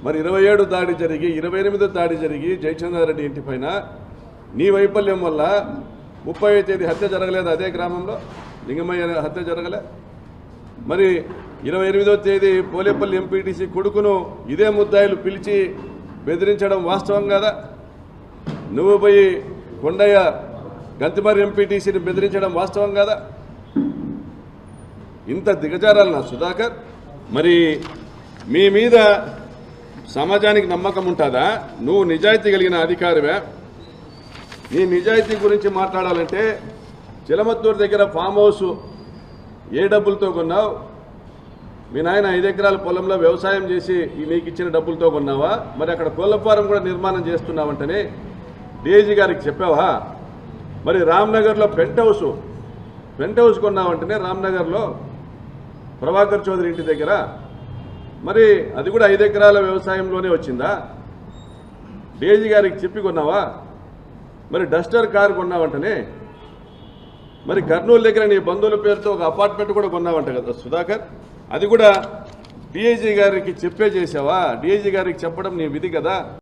మరి 27 దాడి జరిగి 28 దాడి జరిగి జయచంద్రారెడ్డి ఇంటి పైన నీ వైఫల్యం వల్ల 30వ తేదీ హత్య జరగలేదు అదే గ్రామంలో లింగమయ్య హత్య జరగలే మరి 28వ తేదీ పోలేపల్లి ఎంపీటీసీ కొడుకును ఇదే ముద్దాయిలు పిలిచి బెదిరించడం వాస్తవం కాదా నువ్వు పోయి కొండయ్య గంతిమర్రి ఎంపీటీసీని బెదిరించడం వాస్తవం కాదా ఇంత దిగజారాలనా సుధాకర్ మరి మీ మీద సమాజానికి నమ్మకం ఉంటుందా నువ్వు నిజాయితీ కలిగిన అధికారివే నీ నిజాయితీ గురించి మాట్లాడాలంటే చిలమత్తూరు దగ్గర ఫామ్ హౌస్ ఏ డబ్బులతో కొన్నావు మీ నాయన 5 ఎకరాల పొలంలో వ్యవసాయం చేసి నీకు ఇచ్చిన డబ్బులతో కొన్నావా మరి అక్కడ కోళ్ల ఫారం కూడా నిర్మాణం చేస్తున్నావంటనే డీఐజీ గారికి చెప్పావా మరి రామ్నగర్లో పెంట్ హౌస్ కొన్నావంటనే రామ్నగర్లో ప్రభాకర్ చౌదరి ఇంటి దగ్గర మరి అది కూడా 5 ఎకరాల వ్యవసాయంలోనే వచ్చిందా డీఐజీ గారికి చెప్పి కొన్నావా మరి డస్టర్ కారు కొన్నావంటనే మరి కర్నూలు దగ్గర నీ బంధువుల పేరుతో ఒక అపార్ట్మెంట్ కూడా కొన్నావంట కదా సుధాకర్ అది కూడా డీఐజీ గారికి చెప్పే చేసావా డీఐజీ గారికి చెప్పడం నీ విధి కదా